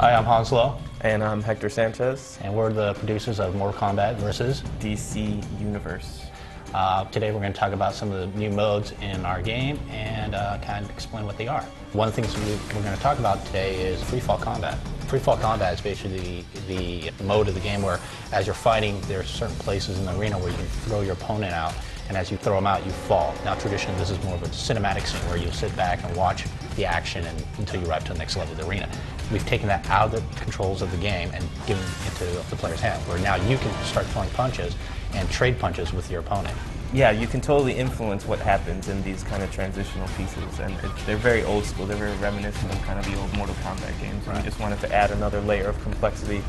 Hi, I'm Hanslo, And I'm Hector Sanchez. and we're the producers of Mortal Kombat versus DC Universe. Today we're going to talk about some of the new modes in our game and kind of explain what they are. One of the things we're going to talk about today is freefall combat. Freefall combat is basically the mode of the game where as you're fighting, there's certain places in the arena where you can throw your opponent out, and as you throw them out, you fall. Now traditionally this is more of a cinematic scene where you'll sit back and watch the action until you arrive to the next level of the arena. We've taken that out of the controls of the game and given it into the player's hand, where now you can start throwing punches and trade punches with your opponent. Yeah, you can totally influence what happens in these kind of transitional pieces, and they're very old school. They're very reminiscent of kind of the old Mortal Kombat games. And we just wanted to add another layer of complexity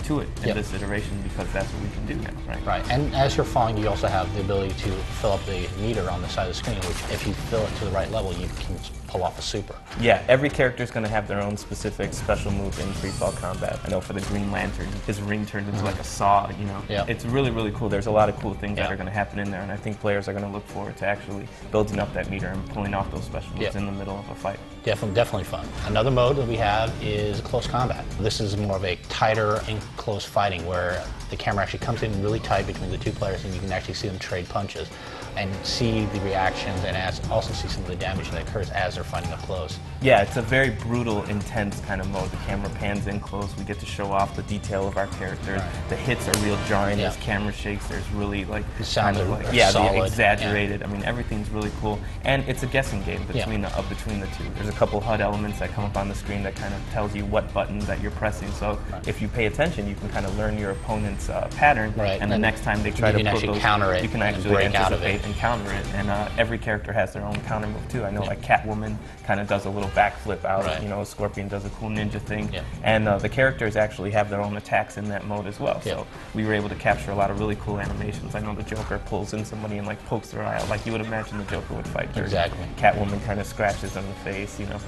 to it in this iteration because that's what we can do now, right? Right, and as you're falling, you also have the ability to fill up the meter on the side of the screen, which if you fill it to the right level, you can pull off a super. Yeah, every character is going to have their own specific special move in freefall combat. I know for the Green Lantern, his ring turned into like a saw, you know. Yeah. It's really, really cool. There's a lot of cool things that are going to happen in there, and I think players are going to look forward to actually building up that meter and pulling off those special moves in the middle of a fight. Definitely fun. Another mode that we have is close combat. This is more of a tighter and close fighting where the camera actually comes in really tight between the two players and you can actually see them trade punches and see the reactions and also see some of the damage that occurs as they're fighting up close. Yeah, it's a very brutal, intense kind of mode. The camera pans in close. We get to show off the detail of our characters. Right. The hits are real jarring. There's camera shakes. There's really like the sounds kind of are like, solid. The exaggerated. I mean, everything's really cool, and it's a guessing game between the two. There's a couple HUD elements that come up on the screen that kind of tells you what buttons that you're pressing. So if you pay attention, you can kind of learn your opponent's pattern, and the next time they try to put those, counter it, you can actually break out of it and counter it. And every character has their own counter move too. I know like Catwoman kind of does a little backflip out. You know, Scorpion does a cool ninja thing. And the characters actually have their own attacks in that mode as well. So we were able to capture a lot of really cool animations. I know the Joker pulls in somebody and like pokes their eye out like you would imagine the Joker would fight dirty. Exactly. Catwoman kind of scratches on the face. You know,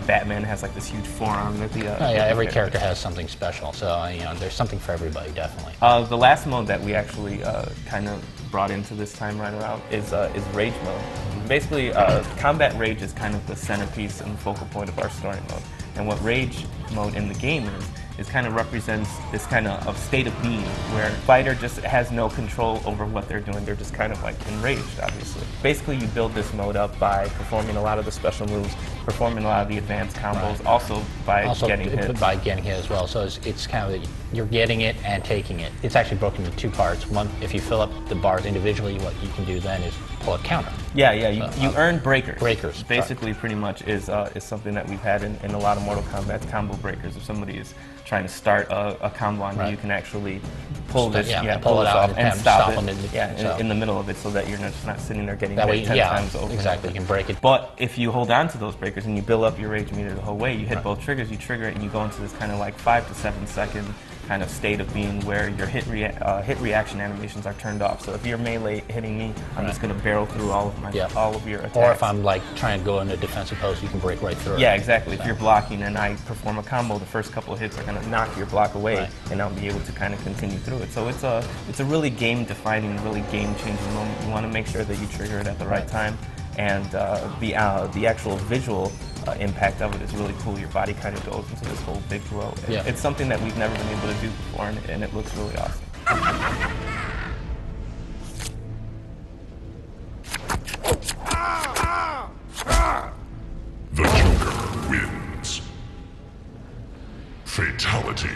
Batman has like this huge forearm that the every character has something special. So you know, there's something for everybody, definitely. The last mode that we actually kind of brought into this time right around is Rage mode. Basically, Combat Rage is kind of the centerpiece and the focal point of our story mode. And what Rage mode in the game is kind of represents this kind of state of being where the fighter just has no control over what they're doing. They're just kind of like enraged, obviously. Basically, you build this mode up by performing a lot of the special moves, performing a lot of the advanced combos, also by getting hit. By getting hit as well. So it's kind of you're getting it and taking it. It's actually broken into two parts. One, if you fill up the bars individually, what you can do then is pull a counter. Yeah, you earn breakers. Breakers. Basically, pretty much is something that we've had in a lot of Mortal Kombat, combo breakers. If somebody is trying to start a combo on you, you can actually pull this, pull it off and stop it in the middle of it so that you're just not sitting there getting hit 10 times over. Exactly, you can break it. But if you hold on to those breakers and you build up your rage meter the whole way, you hit both triggers, you trigger it, and you go into this kind of like 5 to 7 second kind of state of being where your hit reaction animations are turned off. So if you're melee hitting me, I'm just going to barrel through all of your attacks. Or if I'm like trying to go into a defensive pose, you can break right through it. Yeah, exactly. If you're blocking and I perform a combo, the first couple of hits are going to knock your block away, and I'll be able to kind of continue through it. So it's a really game-defining, really game-changing moment. You want to make sure that you trigger it at the right time, and the actual visual impact of it is really cool. Your body kind of goes into this whole big glow. It's something that we've never been able to do before, and it looks really awesome. The Joker wins. Fatality.